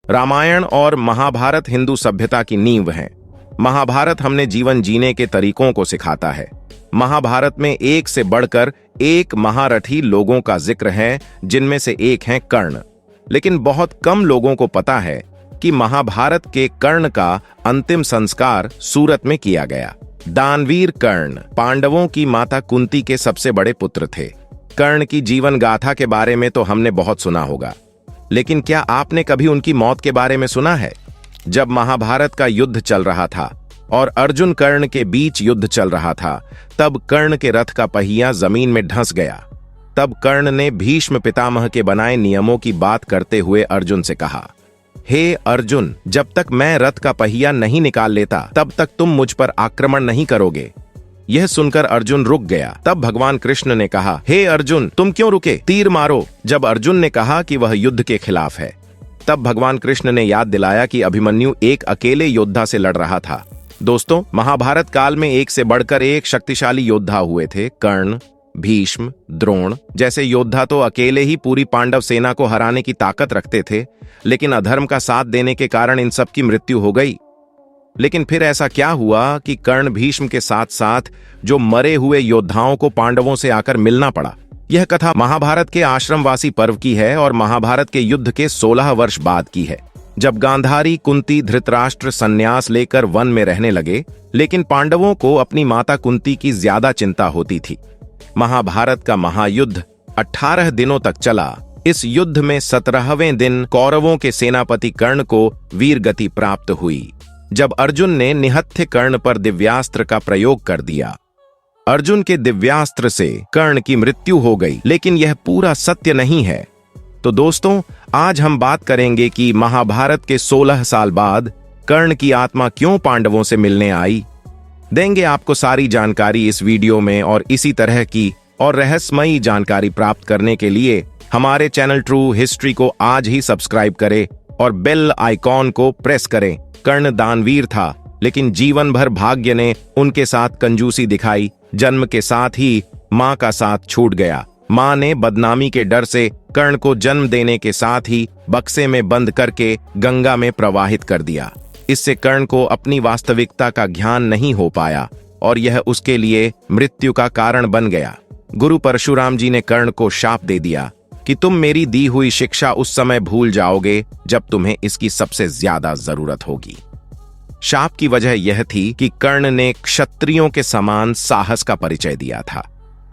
रामायण और महाभारत हिंदू सभ्यता की नींव हैं। महाभारत हमने जीवन जीने के तरीकों को सिखाता है। महाभारत में एक से बढ़कर एक महारथी लोगों का जिक्र है, जिनमें से एक हैं कर्ण। लेकिन बहुत कम लोगों को पता है कि महाभारत के कर्ण का अंतिम संस्कार सूरत में किया गया। दानवीर कर्ण पांडवों की माता कुंती के सबसे बड़े पुत्र थे। कर्ण की जीवन गाथा के बारे में तो हमने बहुत सुना होगा, लेकिन क्या आपने कभी उनकी मौत के बारे में सुना है? जब महाभारत का युद्ध चल रहा था और अर्जुन कर्ण के बीच युद्ध चल रहा था, तब कर्ण के रथ का पहिया जमीन में धंस गया। तब कर्ण ने भीष्म पितामह के बनाए नियमों की बात करते हुए अर्जुन से कहा, हे अर्जुन, जब तक मैं रथ का पहिया नहीं निकाल लेता तब तक तुम मुझ पर आक्रमण नहीं करोगे। यह सुनकर अर्जुन रुक गया। तब भगवान कृष्ण ने कहा, हे अर्जुन, तुम क्यों रुके? तीर मारो। जब अर्जुन ने कहा कि वह युद्ध के खिलाफ है, तब भगवान कृष्ण ने याद दिलाया कि अभिमन्यु एक अकेले योद्धा से लड़ रहा था। दोस्तों, महाभारत काल में एक से बढ़कर एक शक्तिशाली योद्धा हुए थे। कर्ण, भीष्म, द्रोण जैसे योद्धा तो अकेले ही पूरी पांडव सेना को हराने की ताकत रखते थे, लेकिन अधर्म का साथ देने के कारण इन सब की मृत्यु हो गई। लेकिन फिर ऐसा क्या हुआ कि कर्ण भीष्म के साथ साथ जो मरे हुए योद्धाओं को पांडवों से आकर मिलना पड़ा? यह कथा महाभारत के आश्रमवासी पर्व की है और महाभारत के युद्ध के 16 वर्ष बाद की है, जब गांधारी, कुंती, धृतराष्ट्र संन्यास लेकर वन में रहने लगे। लेकिन पांडवों को अपनी माता कुंती की ज्यादा चिंता होती थी। महाभारत का महायुद्ध 18 दिनों तक चला। इस युद्ध में 17वें दिन कौरवों के सेनापति कर्ण को वीर गति प्राप्त हुई, जब अर्जुन ने निहत्थे कर्ण पर दिव्यास्त्र का प्रयोग कर दिया। अर्जुन के दिव्यास्त्र से कर्ण की मृत्यु हो गई, लेकिन यह पूरा सत्य नहीं है। तो दोस्तों, आज हम बात करेंगे कि महाभारत के 16 साल बाद कर्ण की आत्मा क्यों पांडवों से मिलने आई। देंगे आपको सारी जानकारी इस वीडियो में, और इसी तरह की और रहस्यमयी जानकारी प्राप्त करने के लिए हमारे चैनल ट्रू हिस्ट्री को आज ही सब्सक्राइब करें और बेल आइकॉन को प्रेस करें। कर्ण दानवीर था, लेकिन जीवन भर भाग्य ने उनके साथ कंजूसी दिखाई। जन्म के साथ ही मां का साथ छूट गया। मां ने बदनामी के डर से कर्ण को जन्म देने के साथ ही बक्से में बंद करके गंगा में प्रवाहित कर दिया। इससे कर्ण को अपनी वास्तविकता का ज्ञान नहीं हो पाया और यह उसके लिए मृत्यु का कारण बन गया। गुरु परशुराम जी ने कर्ण को शाप दे दिया कि तुम मेरी दी हुई शिक्षा उस समय भूल जाओगे जब तुम्हें इसकी सबसे ज्यादा जरूरत होगी। शाप की वजह यह थी कि कर्ण ने क्षत्रियों के समान साहस का परिचय दिया था,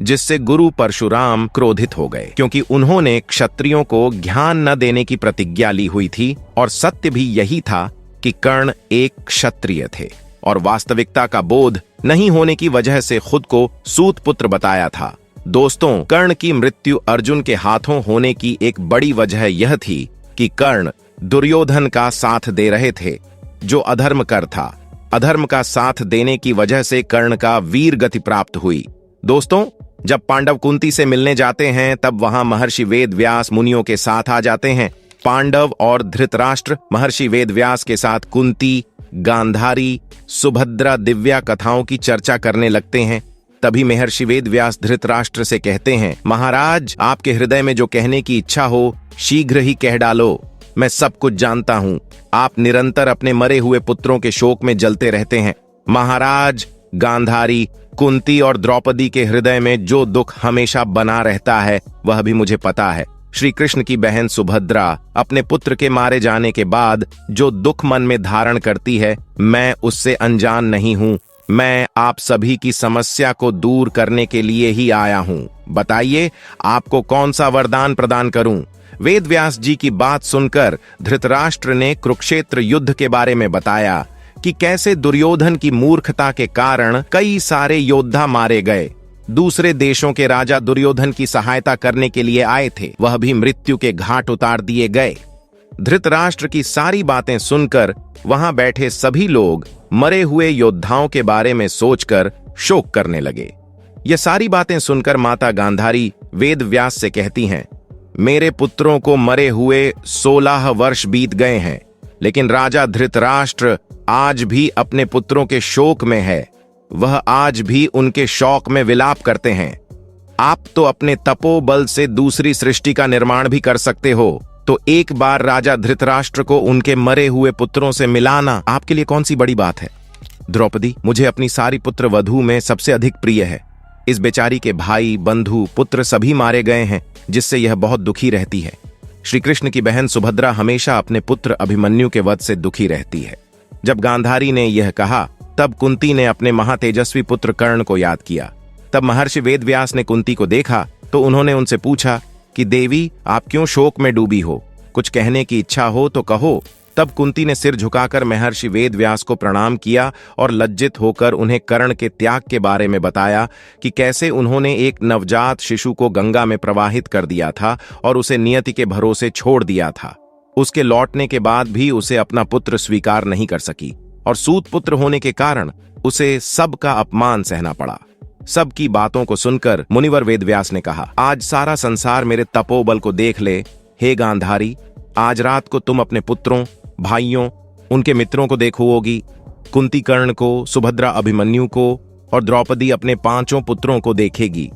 जिससे गुरु परशुराम क्रोधित हो गए, क्योंकि उन्होंने क्षत्रियों को ज्ञान न देने की प्रतिज्ञा ली हुई थी। और सत्य भी यही था कि कर्ण एक क्षत्रिय थे और वास्तविकता का बोध नहीं होने की वजह से खुद को सूत पुत्र बताया था। दोस्तों, कर्ण की मृत्यु अर्जुन के हाथों होने की एक बड़ी वजह यह थी कि कर्ण दुर्योधन का साथ दे रहे थे, जो अधर्म कर था। अधर्म का साथ देने की वजह से कर्ण का वीर गति प्राप्त हुई। दोस्तों, जब पांडव कुंती से मिलने जाते हैं, तब वहां महर्षि वेदव्यास मुनियों के साथ आ जाते हैं। पांडव और धृतराष्ट्र महर्षि वेदव्यास के साथ कुंती, गांधारी, सुभद्रा दिव्या कथाओं की चर्चा करने लगते हैं। तभी महर्षि वेदव्यास धृतराष्ट्र से कहते हैं, महाराज, आपके हृदय में जो कहने की इच्छा हो शीघ्र ही कह डालो। मैं सब कुछ जानता हूँ। आप निरंतर अपने मरे हुए पुत्रों के शोक में जलते रहते हैं। महाराज, गांधारी, कुंती और द्रौपदी के हृदय में जो दुख हमेशा बना रहता है, वह भी मुझे पता है। श्री कृष्ण की बहन सुभद्रा अपने पुत्र के मारे जाने के बाद जो दुख मन में धारण करती है, मैं उससे अनजान नहीं हूँ। मैं आप सभी की समस्या को दूर करने के लिए ही आया हूँ। बताइए, आपको कौन सा वरदान प्रदान करूं? वेदव्यास जी की बात सुनकर धृतराष्ट्र ने कुरुक्षेत्र युद्ध के बारे में बताया कि कैसे दुर्योधन की मूर्खता के कारण कई सारे योद्धा मारे गए। दूसरे देशों के राजा दुर्योधन की सहायता करने के लिए आए थे, वह भी मृत्यु के घाट उतार दिए गए। धृतराष्ट्र की सारी बातें सुनकर वहां बैठे सभी लोग मरे हुए योद्धाओं के बारे में सोचकर शोक करने लगे। ये सारी बातें सुनकर माता गांधारी वेदव्यास से कहती हैं, मेरे पुत्रों को मरे हुए 16 वर्ष बीत गए हैं, लेकिन राजा धृतराष्ट्र आज भी अपने पुत्रों के शोक में है। वह आज भी उनके शौक में विलाप करते हैं। आप तो अपने तपोबल से दूसरी सृष्टि का निर्माण भी कर सकते हो, तो एक बार राजा धृतराष्ट्र को उनके मरे हुए पुत्रों से मिलाना आपके लिए कौन सी बड़ी बात है? द्रौपदी मुझे अपनी सारी पुत्र वधू में सबसे अधिक प्रिय है। इस बेचारी के भाई, बंधु, पुत्र सभी मारे गए हैं, जिससे यह बहुत दुखी रहती है। श्री कृष्ण की बहन सुभद्रा हमेशा अपने पुत्र अभिमन्यु के वध से दुखी रहती है। जब गांधारी ने यह कहा, तब कुंती ने अपने महातेजस्वी पुत्र कर्ण को याद किया। तब महर्षि वेदव्यास ने कुंती को देखा तो उन्होंने उनसे पूछा कि देवी, आप क्यों शोक में डूबी हो? कुछ कहने की इच्छा हो तो कहो। तब कुंती ने सिर झुकाकर महर्षि वेदव्यास को प्रणाम किया और लज्जित होकर उन्हें कर्ण के त्याग के बारे में बताया कि कैसे उन्होंने एक नवजात शिशु को गंगा में प्रवाहित कर दिया था और उसे नियति के भरोसे छोड़ दिया था। उसके लौटने के बाद भी उसे अपना पुत्र स्वीकार नहीं कर सकी और सूत पुत्र होने के कारण उसे सबका अपमान सहना पड़ा। सबकी बातों को सुनकर मुनिवर वेदव्यास ने कहा, आज सारा संसार मेरे तपोबल को देख ले। हे गांधारी, आज रात को तुम अपने पुत्रों, भाइयों, उनके मित्रों को देखोगी। कुंती कर्ण को, सुभद्रा अभिमन्यु को और द्रौपदी अपने 5 पुत्रों को देखेगी।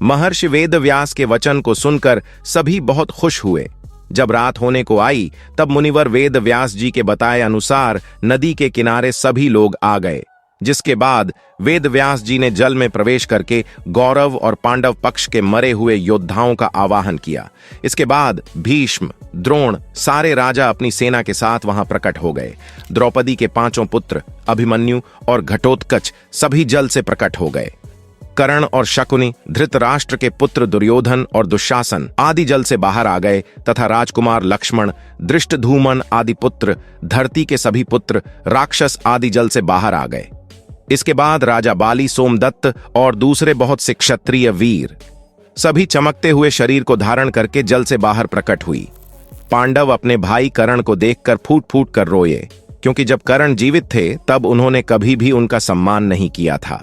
महर्षि वेदव्यास के वचन को सुनकर सभी बहुत खुश हुए। जब रात होने को आई तब मुनिवर वेदव्यास जी के बताए अनुसार नदी के किनारे सभी लोग आ गए, जिसके बाद वेदव्यास जी ने जल में प्रवेश करके गौरव और पांडव पक्ष के मरे हुए योद्धाओं का आवाहन किया। इसके बाद भीष्म, द्रोण, सारे राजा अपनी सेना के साथ वहां प्रकट हो गए। द्रौपदी के 5 पुत्र अभिमन्यु और घटोत्कच सभी जल से प्रकट हो गए। कर्ण और शकुनि, धृतराष्ट्र के पुत्र दुर्योधन और दुशासन आदि जल से बाहर आ गए तथा राजकुमार लक्ष्मण, दृष्टधूमन आदि पुत्र, धरती के सभी पुत्र, राक्षस आदि जल से बाहर आ गए। इसके बाद राजा बाली, सोमदत्त और दूसरे बहुत से क्षत्रिय वीर सभी चमकते हुए शरीर को धारण करके जल से बाहर प्रकट हुई। पांडव अपने भाई कर्ण को देखकर फूट फूट कर रोए, क्योंकि जब कर्ण जीवित थे तब उन्होंने कभी भी उनका सम्मान नहीं किया था,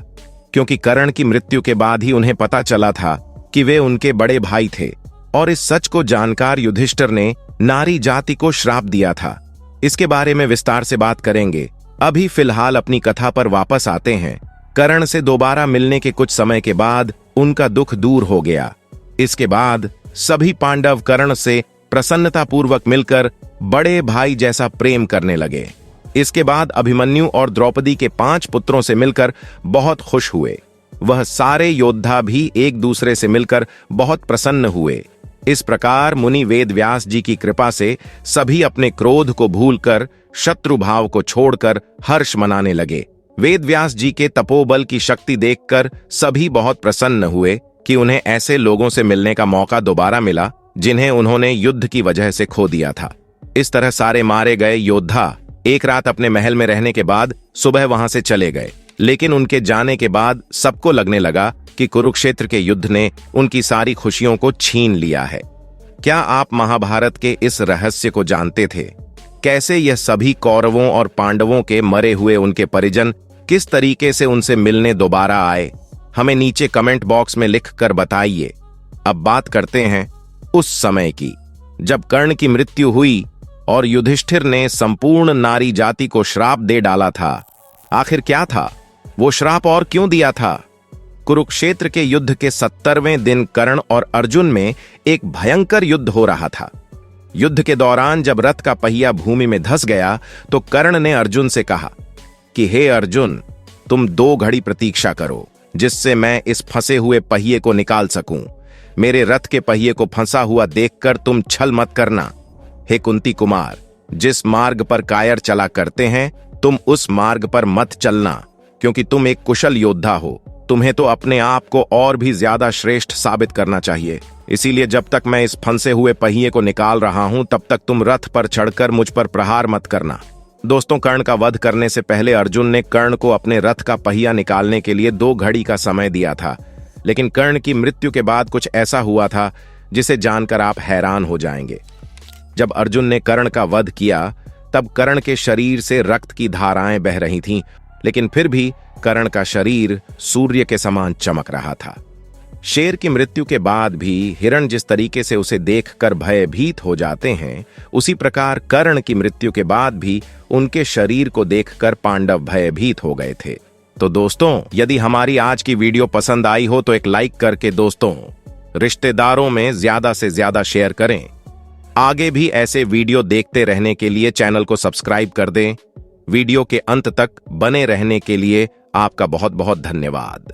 क्योंकि कर्ण की मृत्यु के बाद ही उन्हें पता चला था कि वे उनके बड़े भाई थे। और इस सच को जानकर युधिष्ठिर ने नारी जाति को श्राप दिया था। इसके बारे में विस्तार से बात करेंगे। अभी फिलहाल अपनी कथा पर वापस आते हैं। कर्ण से दोबारा मिलने के कुछ समय के बाद उनका दुख दूर हो गया। इसके बाद सभी पांडव कर्ण से प्रसन्नतापूर्वक मिलकर बड़े भाई जैसा प्रेम करने लगे। इसके बाद अभिमन्यु और द्रौपदी के 5 पुत्रों से मिलकर बहुत खुश हुए। वह सारे योद्धा भी एक दूसरे से मिलकर बहुत प्रसन्न हुए। इस प्रकार मुनि वेदव्यास जी की कृपा से सभी अपने क्रोध को भूलकर, शत्रु भाव को छोड़कर हर्ष मनाने लगे। वेदव्यास जी के तपोबल की शक्ति देखकर सभी बहुत प्रसन्न हुए कि उन्हें ऐसे लोगों से मिलने का मौका दोबारा मिला जिन्हें उन्होंने युद्ध की वजह से खो दिया था। इस तरह सारे मारे गए योद्धा एक रात अपने महल में रहने के बाद सुबह वहां से चले गए। लेकिन उनके जाने के बाद सबको लगने लगा कि कुरुक्षेत्र के युद्ध ने उनकी सारी खुशियों को छीन लिया है। क्या आप महाभारत के इस रहस्य को जानते थे? कैसे यह सभी कौरवों और पांडवों के मरे हुए उनके परिजन किस तरीके से उनसे मिलने दोबारा आए? हमें नीचे कमेंट बॉक्स में लिख कर बताइए। अब बात करते हैं उस समय की, जब कर्ण की मृत्यु हुई और युधिष्ठिर ने संपूर्ण नारी जाति को श्राप दे डाला था। आखिर क्या था वो श्राप और क्यों दिया था? कुरुक्षेत्र के युद्ध के 70वें दिन कर्ण और अर्जुन में एक भयंकर युद्ध हो रहा था। युद्ध के दौरान जब रथ का पहिया भूमि में धंस गया तो कर्ण ने अर्जुन से कहा कि हे अर्जुन, तुम 2 घड़ी प्रतीक्षा करो, जिससे मैं इस फंसे हुए पहिए को निकाल सकूं। मेरे रथ के पहिए को फंसा हुआ देखकर तुम छल मत करना। हे कुंती कुमार, जिस मार्ग पर कायर चला करते हैं तुम उस मार्ग पर मत चलना, क्योंकि तुम एक कुशल योद्धा हो। तुम्हें तो अपने आप को और भी ज्यादा श्रेष्ठ साबित करना चाहिए। इसीलिए जब तक मैं इस फंसे हुए पहिए को निकाल रहा हूं तब तक तुम रथ पर चढ़कर मुझ पर प्रहार मत करना। दोस्तों, कर्ण का वध करने से पहले अर्जुन ने कर्ण को अपने रथ का पहिया निकालने के लिए 2 घड़ी का समय दिया था। लेकिन कर्ण की मृत्यु के बाद कुछ ऐसा हुआ था जिसे जानकर आप हैरान हो जाएंगे। जब अर्जुन ने कर्ण का वध किया तब कर्ण के शरीर से रक्त की धाराएं बह रही थीं, लेकिन फिर भी कर्ण का शरीर सूर्य के समान चमक रहा था। शेर की मृत्यु के बाद भी हिरण जिस तरीके से उसे देखकर भयभीत हो जाते हैं, उसी प्रकार कर्ण की मृत्यु के बाद भी उनके शरीर को देखकर पांडव भयभीत हो गए थे। तो दोस्तों, यदि हमारी आज की वीडियो पसंद आई हो तो एक लाइक करके दोस्तों, रिश्तेदारों में ज्यादा से ज्यादा शेयर करें। आगे भी ऐसे वीडियो देखते रहने के लिए चैनल को सब्सक्राइब कर दें। वीडियो के अंत तक बने रहने के लिए आपका बहुत बहुत धन्यवाद।